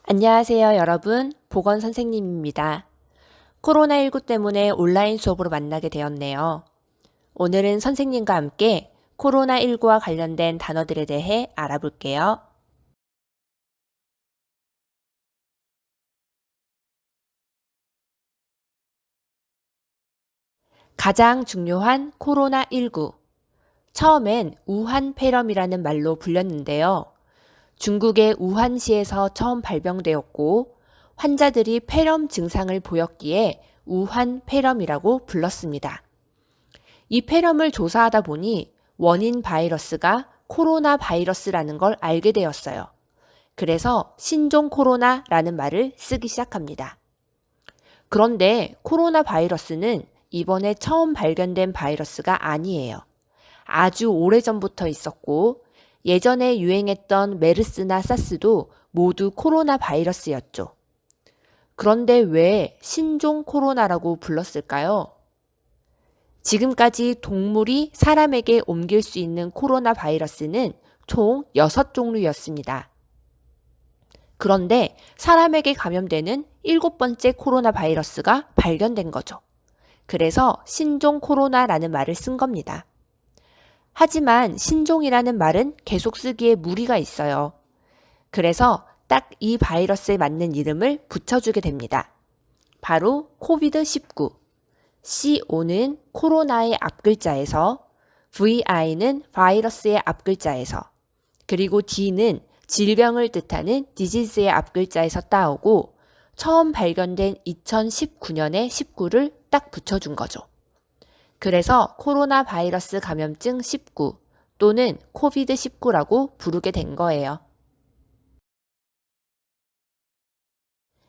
안녕하세요, 여러분. 보건 선생님입니다. 코로나19 때문에 온라인 수업으로 만나게 되었네요. 오늘은 선생님과 함께 코로나19와 관련된 단어들에 대해 알아볼게요. 가장 중요한 코로나19. 처음엔 우한폐렴이라는 말로 불렸는데요. 중국의 우한시에서 처음 발병되었고 환자들이 폐렴 증상을 보였기에 우한폐렴이라고 불렀습니다. 이 폐렴을 조사하다 보니 원인 바이러스가 코로나 바이러스라는 걸 알게 되었어요. 그래서 신종 코로나라는 말을 쓰기 시작합니다. 그런데 코로나 바이러스는 이번에 처음 발견된 바이러스가 아니에요. 아주 오래전부터 있었고 예전에 유행했던 메르스나 사스도 모두 코로나 바이러스였죠. 그런데 왜 신종 코로나라고 불렀을까요? 지금까지 동물이 사람에게 옮길 수 있는 코로나 바이러스는 총 6종류였습니다. 그런데 사람에게 감염되는 7번째 코로나 바이러스가 발견된 거죠. 그래서 신종 코로나라는 말을 쓴 겁니다. 하지만 신종이라는 말은 계속 쓰기에 무리가 있어요. 그래서 딱 이 바이러스에 맞는 이름을 붙여주게 됩니다. 바로 코비드19. CO는 코로나의 앞글자에서, VI는 바이러스의 앞글자에서, 그리고 D는 질병을 뜻하는 disease의 앞글자에서 따오고 처음 발견된 2019년에 19를 딱 붙여준 거죠. 그래서 코로나 바이러스 감염증 19 또는 코비드19라고 부르게 된 거예요.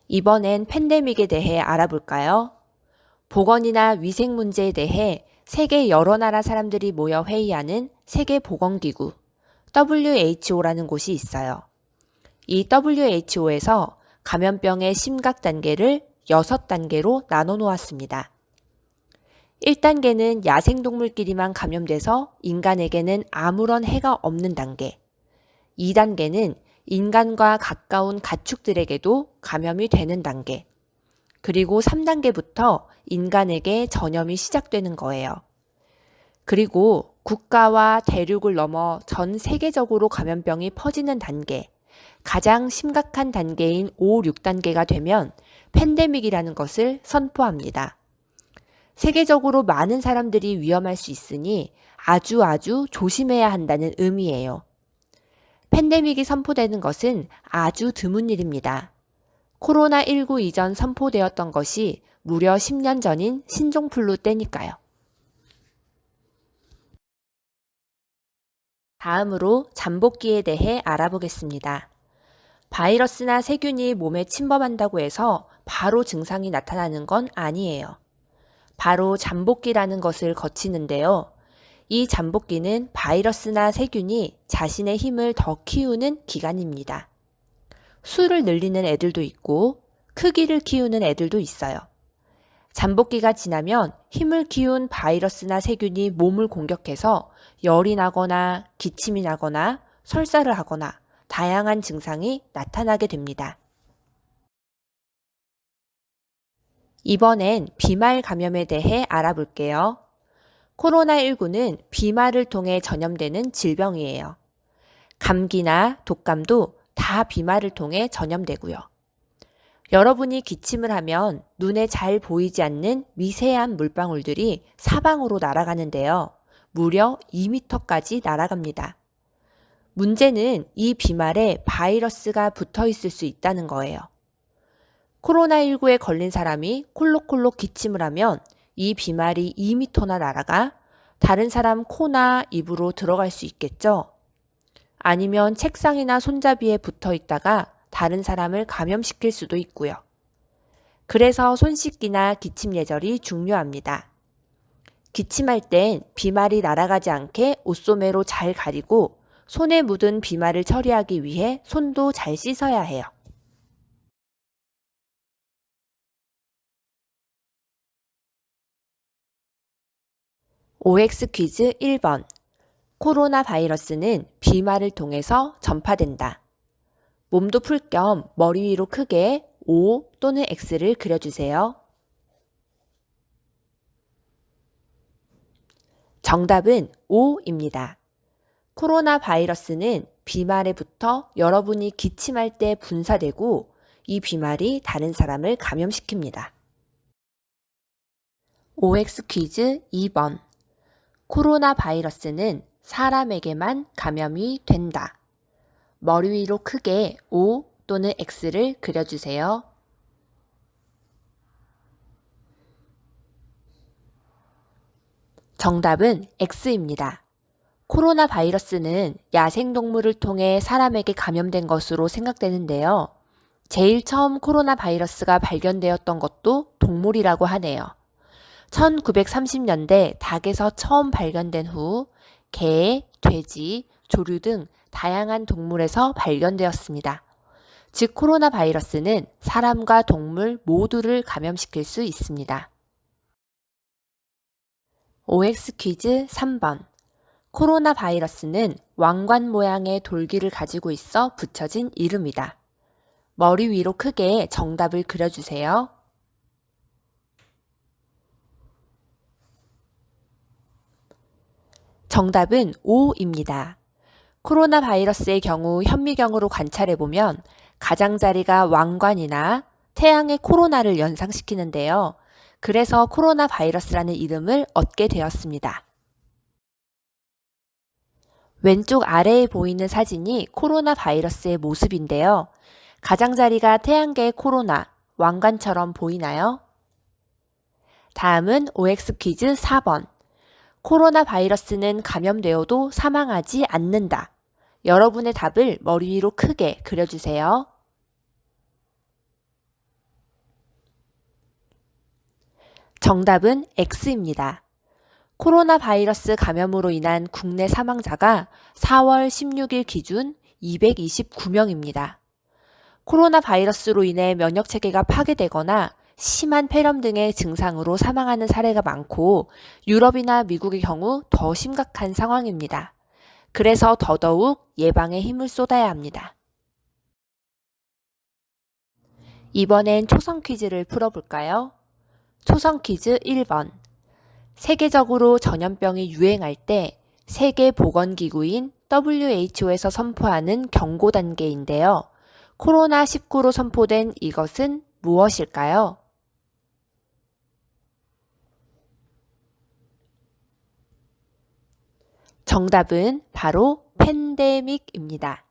이번엔 팬데믹에 대해 알아볼까요? 보건이나 위생 문제에 대해 세계 여러 나라 사람들이 모여 회의하는 세계보건기구 WHO라는 곳이 있어요. 이 WHO에서 감염병의 심각 단계를 6단계로 나눠 놓았습니다. 1단계는 야생동물끼리만 감염돼서 인간에게는 아무런 해가 없는 단계. 2단계는 인간과 가까운 가축들에게도 감염이 되는 단계. 그리고 3단계부터 인간에게 전염이 시작되는 거예요. 그리고 국가와 대륙을 넘어 전 세계적으로 감염병이 퍼지는 단계, 가장 심각한 단계인 5, 6단계가 되면 팬데믹이라는 것을 선포합니다. 세계적으로 많은 사람들이 위험할 수 있으니 아주 조심해야 한다는 의미예요. 팬데믹이 선포되는 것은 아주 드문 일입니다. 코로나19 이전 선포되었던 것이 무려 10년 전인 신종플루 때니까요. 다음으로 잠복기에 대해 알아보겠습니다. 바이러스나 세균이 몸에 침범한다고 해서 바로 증상이 나타나는 건 아니에요. 바로 잠복기라는 것을 거치는데요. 이 잠복기는 바이러스나 세균이 자신의 힘을 더 키우는 기간입니다. 수를 늘리는 애들도 있고 크기를 키우는 애들도 있어요. 잠복기가 지나면 힘을 키운 바이러스나 세균이 몸을 공격해서 열이 나거나 기침이 나거나 설사를 하거나 다양한 증상이 나타나게 됩니다. 이번엔 비말 감염에 대해 알아볼게요. 코로나19는 비말을 통해 전염되는 질병이에요. 감기나 독감도 다 비말을 통해 전염되고요. 여러분이 기침을 하면 눈에 잘 보이지 않는 미세한 물방울들이 사방으로 날아가는데요. 무려 2m까지 날아갑니다. 문제는 이 비말에 바이러스가 붙어 있을 수 있다는 거예요. 코로나19에 걸린 사람이 콜록콜록 기침을 하면 이 비말이 2m나 날아가 다른 사람 코나 입으로 들어갈 수 있겠죠? 아니면 책상이나 손잡이에 붙어 있다가 다른 사람을 감염시킬 수도 있고요. 그래서 손 씻기나 기침 예절이 중요합니다. 기침할 땐 비말이 날아가지 않게 옷소매로 잘 가리고 손에 묻은 비말을 처리하기 위해 손도 잘 씻어야 해요. OX 퀴즈 1번. 코로나 바이러스는 비말을 통해서 전파된다. 몸도 풀 겸 머리 위로 크게 O 또는 X를 그려주세요. 정답은 O입니다. 코로나 바이러스는 비말에 붙어 여러분이 기침할 때 분사되고 이 비말이 다른 사람을 감염시킵니다. OX 퀴즈 2번. 코로나 바이러스는 사람에게만 감염이 된다. 머리 위로 크게 O 또는 X를 그려주세요. 정답은 X입니다. 코로나 바이러스는 야생동물을 통해 사람에게 감염된 것으로 생각되는데요. 제일 처음 코로나 바이러스가 발견되었던 것도 동물이라고 하네요. 1930년대 닭에서 처음 발견된 후 개, 돼지, 조류 등 다양한 동물에서 발견되었습니다. 즉 코로나 바이러스는 사람과 동물 모두를 감염시킬 수 있습니다. OX 퀴즈 3번. 코로나 바이러스는 왕관 모양의 돌기를 가지고 있어 붙여진 이름이다. 머리 위로 크게 정답을 그려주세요. 정답은 O입니다. 코로나 바이러스의 경우 현미경으로 관찰해보면 가장자리가 왕관이나 태양의 코로나를 연상시키는데요. 그래서 코로나 바이러스라는 이름을 얻게 되었습니다. 왼쪽 아래에 보이는 사진이 코로나 바이러스의 모습인데요. 가장자리가 태양계의 코로나, 왕관처럼 보이나요? 다음은 OX 퀴즈 4번. 코로나 바이러스는 감염되어도 사망하지 않는다. 여러분의 답을 머리 위로 크게 그려주세요. 정답은 X입니다. 코로나 바이러스 감염으로 인한 국내 사망자가 4월 16일 기준 229명입니다. 코로나 바이러스로 인해 면역 체계가 파괴되거나 심한 폐렴 등의 증상으로 사망하는 사례가 많고 유럽이나 미국의 경우 더 심각한 상황입니다. 그래서 더더욱 예방에 힘을 쏟아야 합니다. 이번엔 초성 퀴즈를 풀어볼까요? 초성 퀴즈 1번. 세계적으로 전염병이 유행할 때 세계보건기구인 WHO에서 선포하는 경고 단계인데요. 코로나19로 선포된 이것은 무엇일까요? 정답은 바로 팬데믹입니다.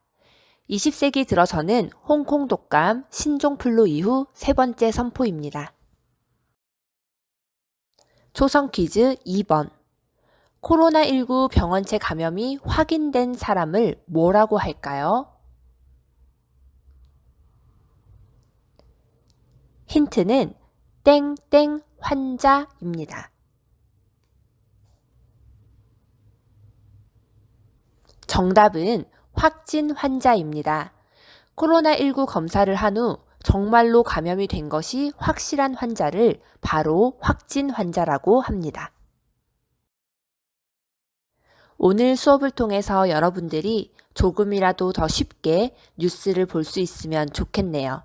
20세기 들어서는 홍콩 독감, 신종플루 이후 세 번째 선포입니다. 초성 퀴즈 2번. 코로나19 병원체 감염이 확인된 사람을 뭐라고 할까요? 힌트는 땡땡 환자입니다. 정답은 확진 환자입니다. 코로나19 검사를 한 후 정말로 감염이 된 것이 확실한 환자를 바로 확진 환자라고 합니다. 오늘 수업을 통해서 여러분들이 조금이라도 더 쉽게 뉴스를 볼 수 있으면 좋겠네요.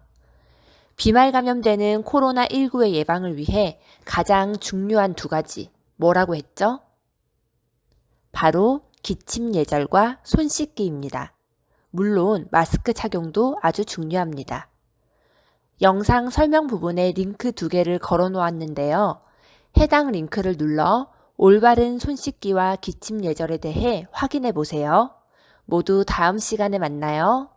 비말 감염되는 코로나19의 예방을 위해 가장 중요한 두 가지, 뭐라고 했죠? 바로 기침 예절과 손 씻기입니다. 물론 마스크 착용도 아주 중요합니다. 영상 설명 부분에 링크 2개를 걸어 놓았는데요. 해당 링크를 눌러 올바른 손 씻기와 기침 예절에 대해 확인해 보세요. 모두 다음 시간에 만나요.